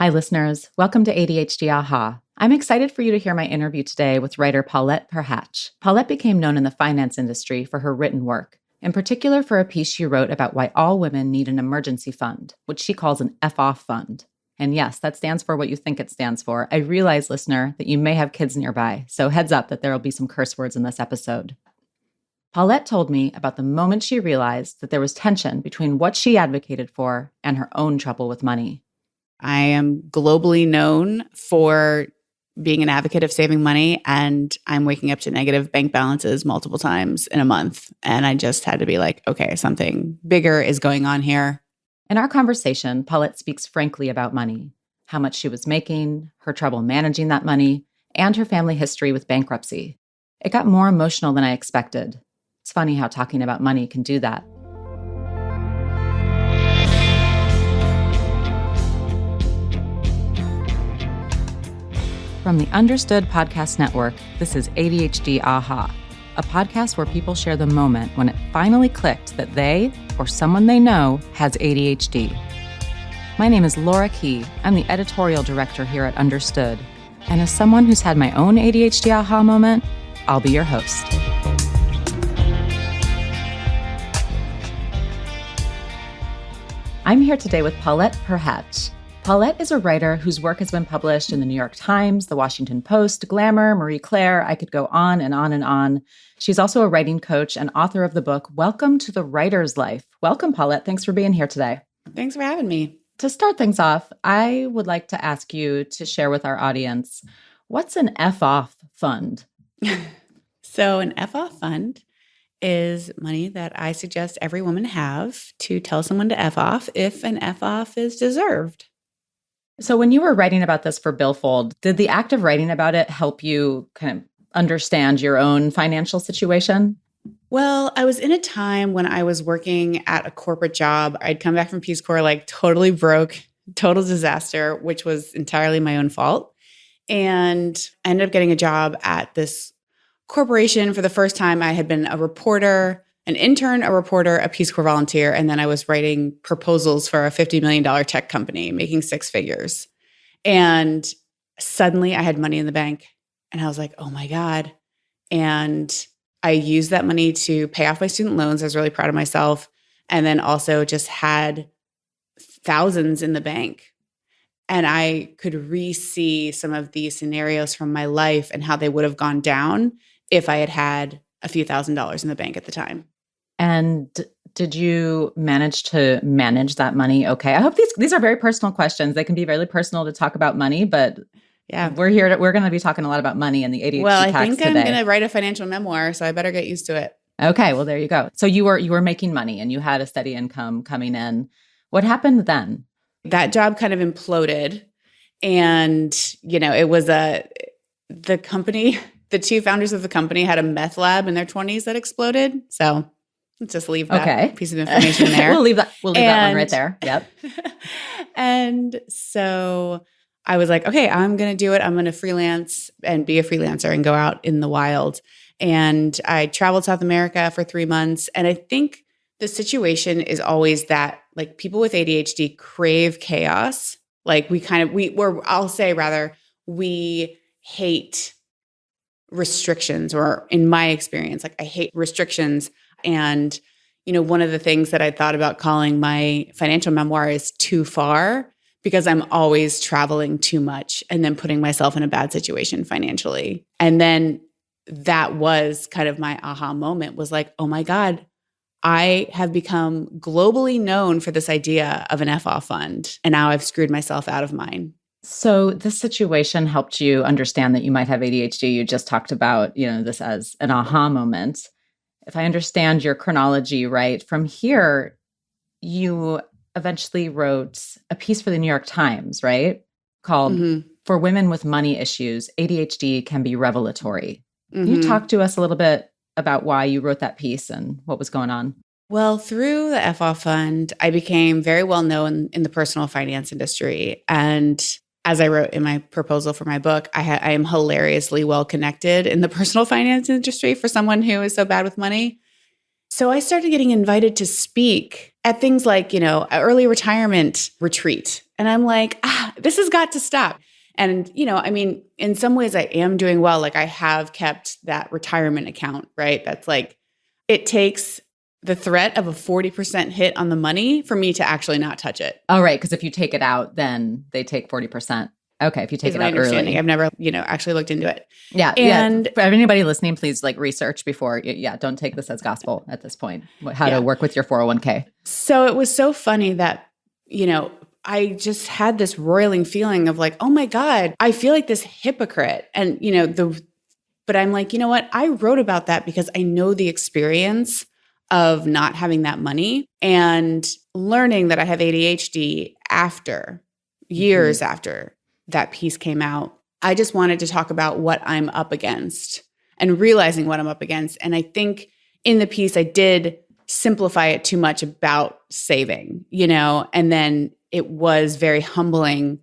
Hi, listeners. Welcome to ADHD Aha. I'm excited for you to hear my interview today with writer Paulette Perhach. Paulette became known in the finance industry for her written work, in particular for a piece she wrote about why all women need an emergency fund, which she calls an F-off fund. And yes, that stands for what you think it stands for. I realize, listener, that you may have kids nearby, so heads up that there will be some curse words in this episode. Paulette told me about the moment she realized that there was tension between what she advocated for and her own trouble with money. I am globally known for being an advocate of saving money, and I'm waking up to negative bank balances multiple times in a month. And I just had to be like, okay, something bigger is going on here. In our conversation, Paulette speaks frankly about money, how much she was making, her trouble managing that money, and her family history with bankruptcy. It got more emotional than I expected. It's funny how talking about money can do that. From the Understood Podcast Network, this is ADHD Aha, a podcast where people share the moment when it finally clicked that they, or someone they know, has ADHD. My name is Laura Key. I'm the editorial director here at Understood. And as someone who's had my own ADHD Aha moment, I'll be your host. I'm here today with Paulette Perhach. Paulette is a writer whose work has been published in the New York Times, the Washington Post, Glamour, Marie Claire. I could go on and on and on. She's also a writing coach and author of the book, Welcome to the Writer's Life. Welcome, Paulette. Thanks for being here today. Thanks for having me. To start things off, I would like to ask you to share with our audience, what's an F-off fund? So an F-off fund is money that I suggest every woman have to tell someone to F off if an F-off is deserved. So when you were writing about this for Billfold, did the act of writing about it help you kind of understand your own financial situation? Well, I was in a time when I was working at a corporate job. I'd come back from Peace Corps like totally broke, total disaster, which was entirely my own fault. And I ended up getting a job at this corporation for the first time. I had been a reporter, an intern, a reporter, a Peace Corps volunteer, and then I was writing proposals for a $50 million tech company, making six figures. And suddenly I had money in the bank, and I was like, oh my God. And I used that money to pay off my student loans. I was really proud of myself. And then also just had thousands in the bank. And I could re-see some of these scenarios from my life and how they would have gone down if I had had a few $1,000s in the bank at the time. And did you manage to manage that money okay? I hope these are very personal questions. They can be really personal to talk about money, but yeah, we're going to be talking a lot about money and the ADHD well, tax I think today. I'm going to write a financial memoir, so I better get used to it. Okay, well, there you go. So you were making money and you had a steady income coming in. What happened then? That job kind of imploded, and it was the company. The two founders of the company had a meth lab in their 20s that exploded. So let's just leave that piece of information there. We'll leave that one right there. Yep. And so I was like, okay, I'm going to do it. I'm going to freelance and be a freelancer and go out in the wild. And I traveled South America for 3 months. And I think the situation is always that like people with ADHD crave chaos. Like we hate restrictions, or in my experience, like I hate restrictions. And, one of the things that I thought about calling my financial memoir is Too Far, because I'm always traveling too much and then putting myself in a bad situation financially. And then that was kind of my aha moment, was like, oh my God, I have become globally known for this idea of an F-off fund. And now I've screwed myself out of mine. So this situation helped you understand that you might have ADHD. You just talked about, this as an aha moment. If I understand your chronology right, from here, you eventually wrote a piece for the New York Times, right? Called For Women with Money Issues, ADHD Can Be Revelatory. Can you talk to us a little bit about why you wrote that piece and what was going on? Well, through the F-off fund, I became very well known in the personal finance industry. And as I wrote in my proposal for my book, I am hilariously well connected in the personal finance industry for someone who is so bad with money. So I started getting invited to speak at things like, an early retirement retreat. And I'm like, this has got to stop. And, in some ways I am doing well. Like I have kept that retirement account, right? That's like, it takes the threat of a 40% hit on the money for me to actually not touch it. Oh, right. Because if you take it out, then they take 40%. Okay. If you take Is it my out understanding. early. I've never, actually looked into it. Yeah. And for anybody listening, please research before. Yeah. Don't take this as gospel at this point, how to work with your 401k. So it was so funny that, I just had this roiling feeling of like, oh my God, I feel like this hypocrite. And, but I'm like, you know what? I wrote about that because I know the experience of not having that money and learning that I have ADHD years after that piece came out. I just wanted to talk about what I'm up against and realizing what I'm up against. And I think in the piece, I did simplify it too much about saving, and then it was very humbling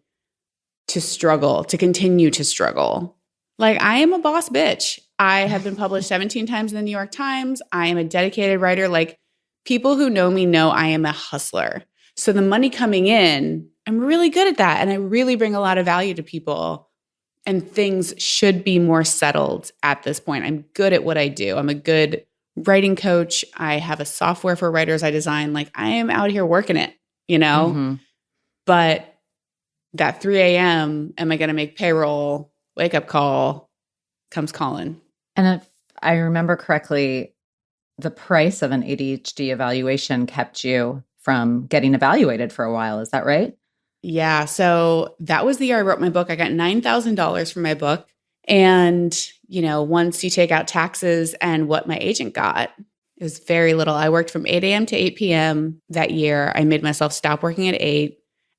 to continue to struggle. Like I am a boss bitch. I have been published 17 times in the New York Times. I am a dedicated writer. Like people who know me know I am a hustler. So the money coming in, I'm really good at that. And I really bring a lot of value to people. And things should be more settled at this point. I'm good at what I do. I'm a good writing coach. I have a software for writers I design. Like I am out here working it, But that 3 a.m., am I going to make payroll, wake up call comes calling. And if I remember correctly, the price of an ADHD evaluation kept you from getting evaluated for a while. Is that right? Yeah. So that was the year I wrote my book. I got $9,000 for my book. And, once you take out taxes and what my agent got, it was very little. I worked from 8 a.m. to 8 p.m. that year. I made myself stop working at 8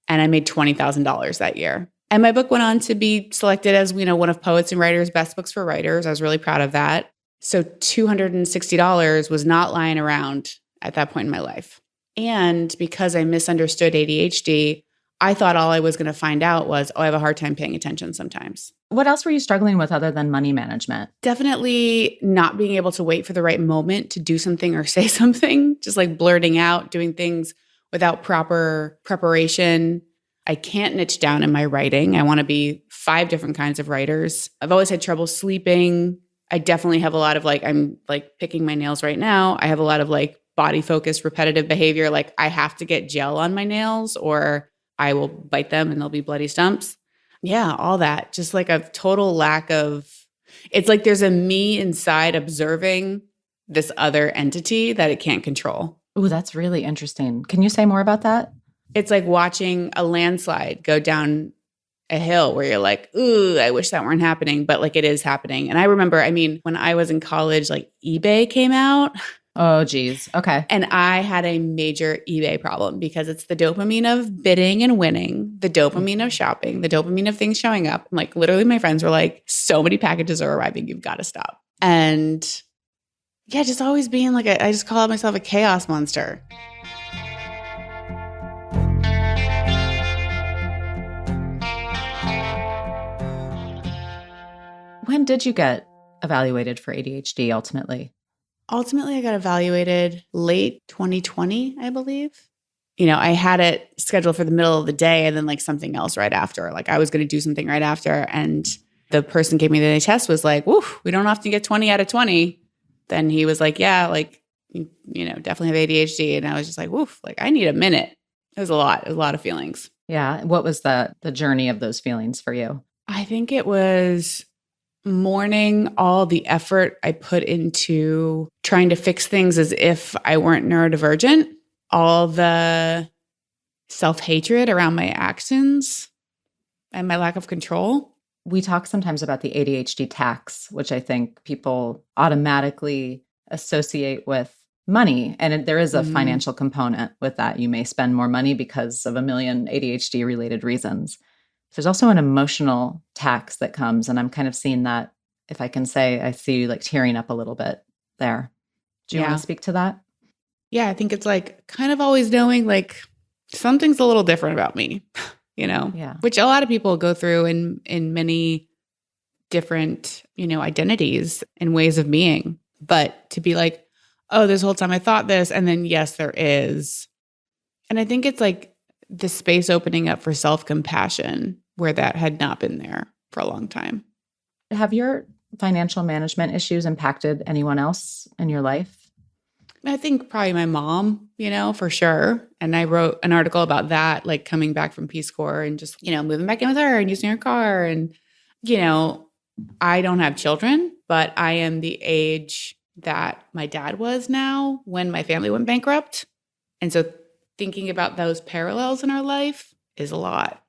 and I made $20,000 that year. And my book went on to be selected as, one of Poets and Writers' best books for writers. I was really proud of that. So $260 was not lying around at that point in my life. And because I misunderstood ADHD, I thought all I was going to find out was, I have a hard time paying attention sometimes. What else were you struggling with other than money management? Definitely not being able to wait for the right moment to do something or say something, just like blurting out, doing things without proper preparation. I can't niche down in my writing. I want to be 5 different kinds of writers. I've always had trouble sleeping. I definitely have a lot of I'm picking my nails right now. I have a lot of body focused repetitive behavior. Like I have to get gel on my nails or I will bite them and they'll be bloody stumps. Yeah, all that. Just like a total lack of, it's like there's a me inside observing this other entity that it can't control. Oh, that's really interesting. Can you say more about that? It's like watching a landslide go down a hill where you're like, ooh, I wish that weren't happening, but it is happening. And I remember, when I was in college, eBay came out. Oh, geez. Okay. And I had a major eBay problem because it's the dopamine of bidding and winning, the dopamine of shopping, the dopamine of things showing up. And literally my friends were like, so many packages are arriving, you've got to stop. And yeah, just always being I just call myself a chaos monster. When did you get evaluated for ADHD ultimately? Ultimately, I got evaluated late 2020, I believe. I had it scheduled for the middle of the day and then something else right after. I was going to do something right after. And the person gave me the test was like, woof, we don't often get 20 out of 20. Then he was like, yeah, definitely have ADHD. And I was just like, woof, I need a minute. It was a lot. It was a lot of feelings. Yeah. What was the journey of those feelings for you? I think it was mourning all the effort I put into trying to fix things as if I weren't neurodivergent, all the self-hatred around my actions and my lack of control. We talk sometimes about the ADHD tax, which I think people automatically associate with money. And there is a financial component with that. You may spend more money because of a million ADHD related reasons. There's also an emotional tax that comes, and I'm kind of seeing that, if I can say, I see you tearing up a little bit there. Do you want to speak to that? Yeah, I think it's kind of always knowing something's a little different about me, Yeah. Which a lot of people go through in many different, identities and ways of being. But to be oh, this whole time I thought this, and then yes, there is. And I think it's the space opening up for self-compassion where that had not been there for a long time. Have your financial management issues impacted anyone else in your life? I think probably my mom, for sure. And I wrote an article about that, like coming back from Peace Corps and just, moving back in with her and using her car. And, I don't have children, but I am the age that my dad was now when my family went bankrupt. And so thinking about those parallels in our life is a lot.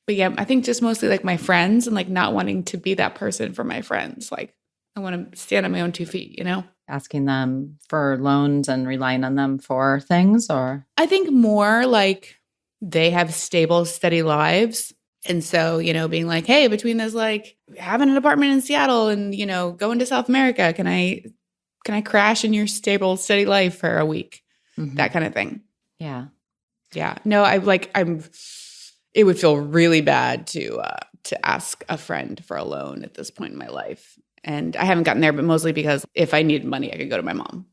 But yeah, I think just mostly like my friends and like not wanting to be that person for my friends. Like I want to stand on my own 2 feet, Asking them for loans and relying on them for things, or? I think more like they have stable, steady lives. And so, being like, hey, between this, like having an apartment in Seattle and, going to South America, can I crash in your stable, steady life for a week? Mm-hmm. That kind of thing. Yeah. Yeah. No, it would feel really bad to ask a friend for a loan at this point in my life. And I haven't gotten there, but mostly because if I needed money, I could go to my mom,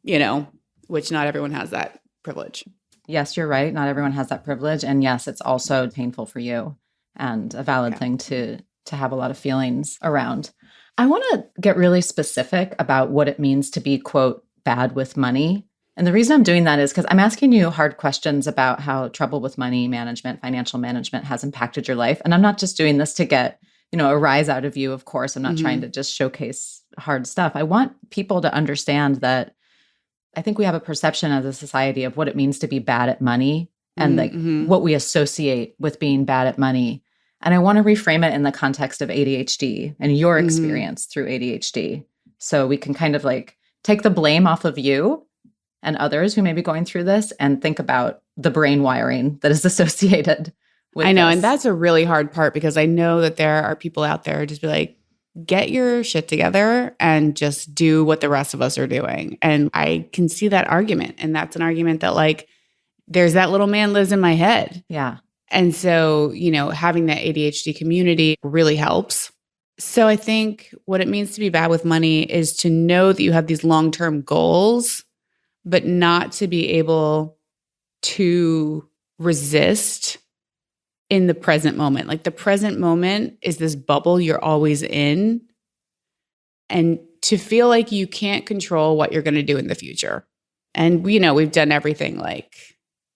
which not everyone has that privilege. Yes, you're right. Not everyone has that privilege. And yes, it's also painful for you and a valid thing to have a lot of feelings around. I want to get really specific about what it means to be, quote, bad with money. And the reason I'm doing that is because I'm asking you hard questions about how trouble with money management, financial management has impacted your life. And I'm not just doing this to get a rise out of you, of course. I'm not trying to just showcase hard stuff. I want people to understand that I think we have a perception as a society of what it means to be bad at money and like what we associate with being bad at money. And I want to reframe it in the context of ADHD and your experience through ADHD. So we can kind of like take the blame off of you and others who may be going through this and think about the brain wiring that is associated with I know. this. And that's a really hard part because I know that there are people out there who just be like, get your shit together and just do what the rest of us are doing. And I can see that argument. And that's an argument that like, there's that little man lives in my head. Yeah. And so, having that ADHD community really helps. So I think what it means to be bad with money is to know that you have these long-term goals, but not to be able to resist in the present moment. Like the present moment is this bubble you're always in. And to feel like you can't control what you're going to do in the future. And, we've done everything like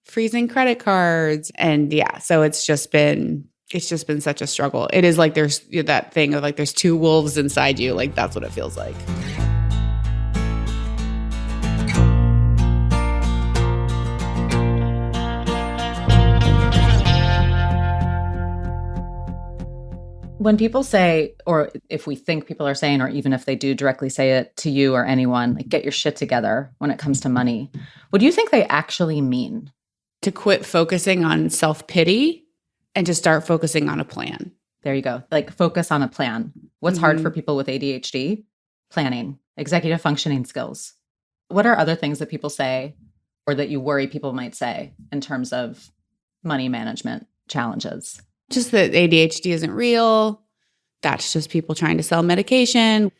freezing credit cards. And yeah, so it's just been such a struggle. It is like there's that thing of like there's two wolves inside you. Like that's what it feels like. When people say, or if we think people are saying, or even if they do directly say it to you or anyone, like get your shit together when it comes to money, what do you think they actually mean? To quit focusing on self-pity and to start focusing on a plan. There you go. Like focus on a plan. What's hard for people with ADHD? Planning, executive functioning skills. What are other things that people say or that you worry people might say in terms of money management challenges? Just that ADHD isn't real. That's just people trying to sell medication.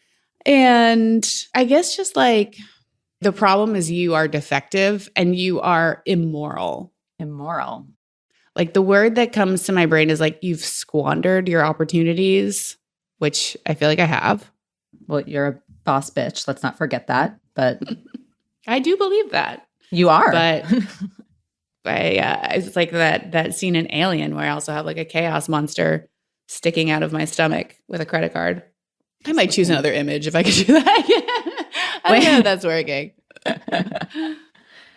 And I guess just like the problem is you are defective and you are immoral. Immoral. Like the word that comes to my brain is like you've squandered your opportunities, which I feel like I have. Well, you're a boss bitch. Let's not forget that. But I do believe that. You are. But it's like that scene in Alien where I also have like a chaos monster sticking out of my stomach with a credit card. I might choose another image if I could do that. I don't know if that's working.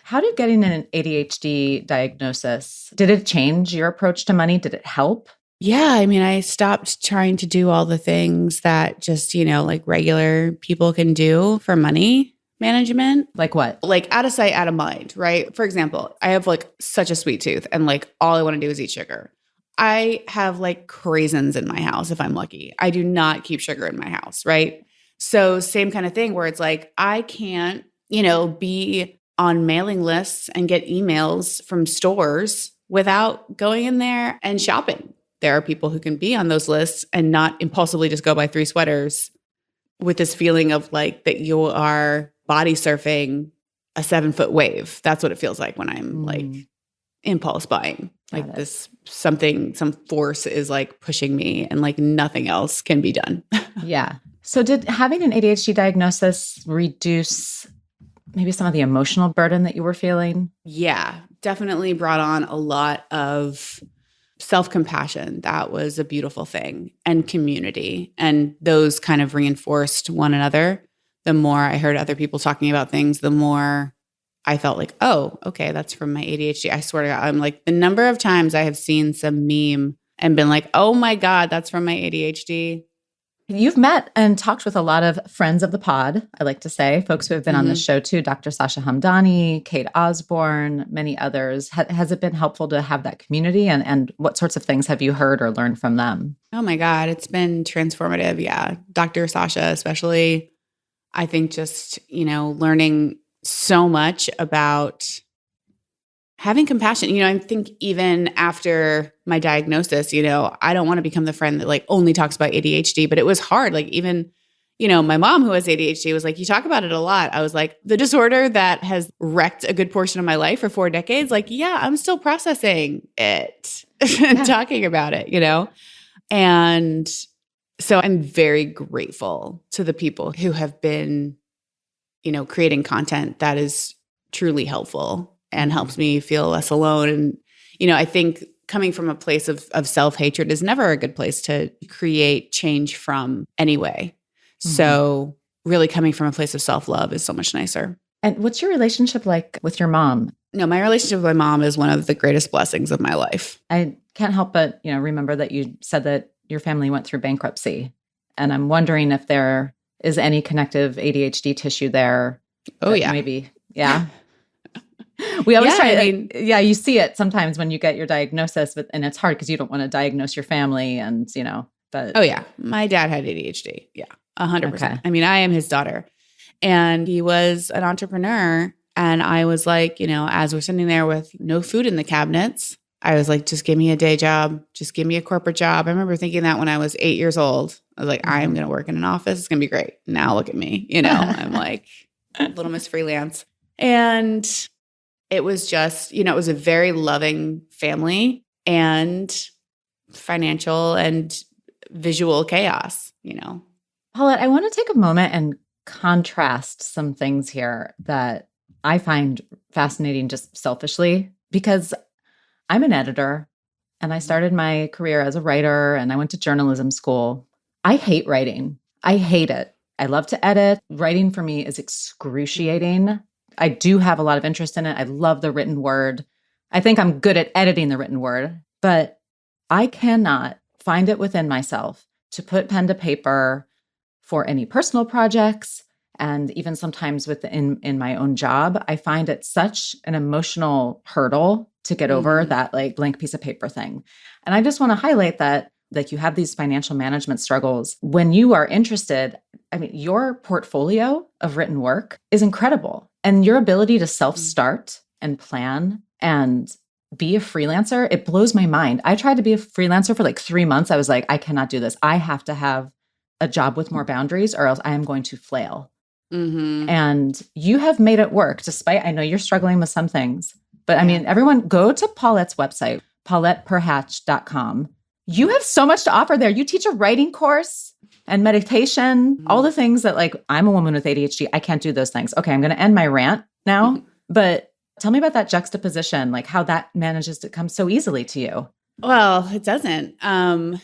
How did getting an ADHD diagnosis, did it change your approach to money? Did it help? Yeah. I mean, I stopped trying to do all the things that just, like regular people can do for money management. Like what? Like out of sight, out of mind, right? For example, I have like such a sweet tooth and like all I want to do is eat sugar. I have like craisins in my house if I'm lucky. I do not keep sugar in my house, right? So same kind of thing where it's like I can't, be on mailing lists and get emails from stores without going in there and shopping. There are people who can be on those lists and not impulsively just go buy 3 sweaters with this feeling of like that you are body surfing a 7-foot wave. That's what it feels like when I'm like impulse buying. Got Like it. this something, some force is like pushing me and like nothing else can be done. Yeah. So did having an ADHD diagnosis reduce maybe some of the emotional burden that you were feeling? Yeah, definitely brought on a lot of self-compassion. That was a beautiful thing. And community. And those kind of reinforced one another. The more I heard other people talking about things, the more I felt like, oh, okay, that's from my ADHD. I swear to God, I'm like, the number of times I have seen some meme and been like, oh my God, that's from my ADHD. You've met and talked with a lot of friends of the pod, I like to say, folks who have been on the Mhm. show too, Dr. Sasha Hamdani, Kate Osborne, many others. Has it been helpful to have that community? And what sorts of things have you heard or learned from them? Oh my God, it's been transformative. Yeah. Dr. Sasha, especially, I think just, learning so much about having compassion. I think even after my diagnosis, I don't want to become the friend that like only talks about ADHD, but it was hard. Like even, my mom who has ADHD was like, you talk about it a lot. I was like, the disorder that has wrecked a good portion of my life for 4 decades. Like, yeah, I'm still processing it and talking about it, And so I'm very grateful to the people who have been, creating content that is truly helpful and helps me feel less alone. And, I think coming from a place of self-hatred is never a good place to create change from anyway. So really coming from a place of self-love is so much nicer. And what's your relationship like with your mom? No, my relationship with my mom is one of the greatest blessings of my life. I can't help but, remember that you said that your family went through bankruptcy. And I'm wondering if there is any connective ADHD tissue there. Oh, yeah. Maybe. Yeah. We always Yeah, try. I mean- you see it sometimes when you get your diagnosis, and it's hard because you don't want to diagnose your family, and But oh yeah, my dad had ADHD. Yeah, 100%. Okay. I mean, I am his daughter, and he was an entrepreneur. And I was like, as we're sitting there with no food in the cabinets, I was like, just give me a day job, just give me a corporate job. I remember thinking that when I was 8 years old. I was like, I am going to work in an office. It's going to be great. Now look at me. I'm like little Miss Freelance, and it was just, it was a very loving family and financial and visual chaos, Paulette, I want to take a moment and contrast some things here that I find fascinating just selfishly, because I'm an editor and I started my career as a writer and I went to journalism school. I hate writing. I hate it. I love to edit. Writing for me is excruciating. I do have a lot of interest in it. I love the written word. I think I'm good at editing the written word, but I cannot find it within myself to put pen to paper for any personal projects. And even sometimes in my own job, I find it such an emotional hurdle to get over that like blank piece of paper thing. And I just want to highlight that like you have these financial management struggles. When you are interested, I mean, your portfolio of written work is incredible. And your ability to self-start and plan and be a freelancer, it blows my mind. I tried to be a freelancer for like 3 months. I was like, I cannot do this. I have to have a job with more boundaries or else I am going to flail. And you have made it work despite, I know you're struggling with some things, but I mean, everyone go to Paulette's website, pauletteperhach.com. You have so much to offer there. You teach a writing course and meditation, all the things that like, I'm a woman with ADHD. I can't do those things. Okay, I'm going to end my rant now, but tell me about that juxtaposition, like how that manages to come so easily to you. Well, it doesn't. Well,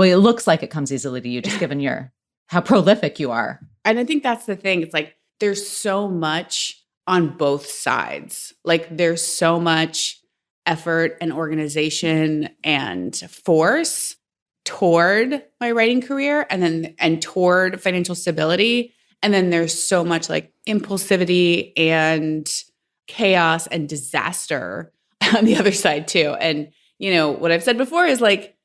it looks like it comes easily to you, just given how prolific you are. And I think that's the thing. It's like there's so much on both sides. Like there's so much effort and organization and force toward my writing career and toward financial stability. And then there's so much like impulsivity and chaos and disaster on the other side too. And, what I've said before is like,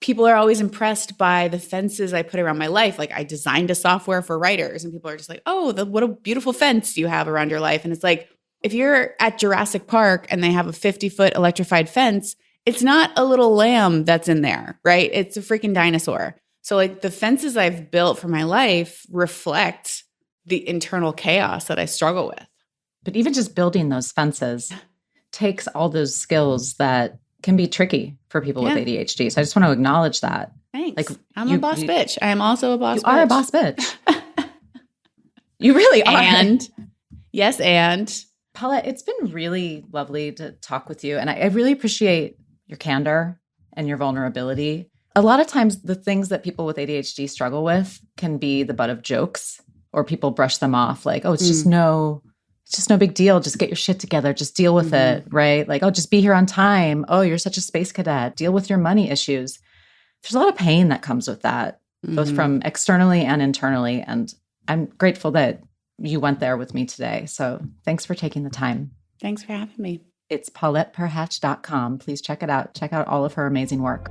people are always impressed by the fences I put around my life. Like I designed a software for writers and people are just like, oh, what a beautiful fence you have around your life. And it's like, if you're at Jurassic Park and they have a 50-foot electrified fence, it's not a little lamb that's in there, right? It's a freaking dinosaur. So like the fences I've built for my life reflect the internal chaos that I struggle with. But even just building those fences takes all those skills that can be tricky for people with ADHD. So I just want to acknowledge that. Thanks. Like I'm a boss bitch. I am also a boss bitch. You are a boss bitch. You really are. And Paulette, it's been really lovely to talk with you. And I really appreciate your candor and your vulnerability. A lot of times the things that people with ADHD struggle with can be the butt of jokes, or people brush them off like, oh, it's just no big deal. Just get your shit together. Just deal with it, right? Like, oh, just be here on time. Oh, you're such a space cadet. Deal with your money issues. There's a lot of pain that comes with that, both from externally and internally. And I'm grateful that you went there with me today. So thanks for taking the time. Thanks for having me. It's PaulettePerhach.com. Please check it out. Check out all of her amazing work.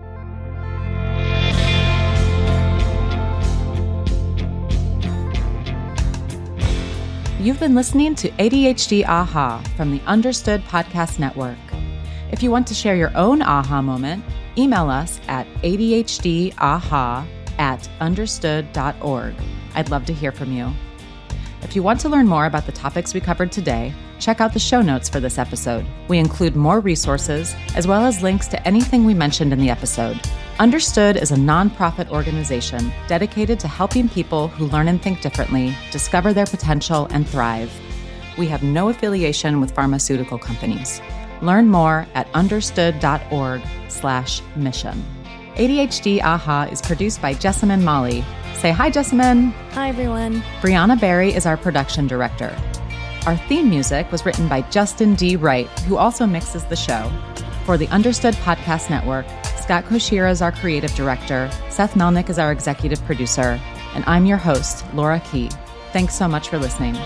You've been listening to ADHD Aha from the Understood Podcast Network. If you want to share your own aha moment, email us at adhdaha@understood.org. I'd love to hear from you. If you want to learn more about the topics we covered today, check out the show notes for this episode. We include more resources, as well as links to anything we mentioned in the episode. Understood is a nonprofit organization dedicated to helping people who learn and think differently discover their potential and thrive. We have no affiliation with pharmaceutical companies. Learn more at understood.org/mission. ADHD Aha is produced by Jessamine Molly. Say hi, Jessamine. Hi, everyone. Brianna Berry is our production director. Our theme music was written by Justin D. Wright, who also mixes the show. For the Understood Podcast Network, Scott Koshira is our creative director, Seth Melnick is our executive producer, and I'm your host, Laura Key. Thanks so much for listening.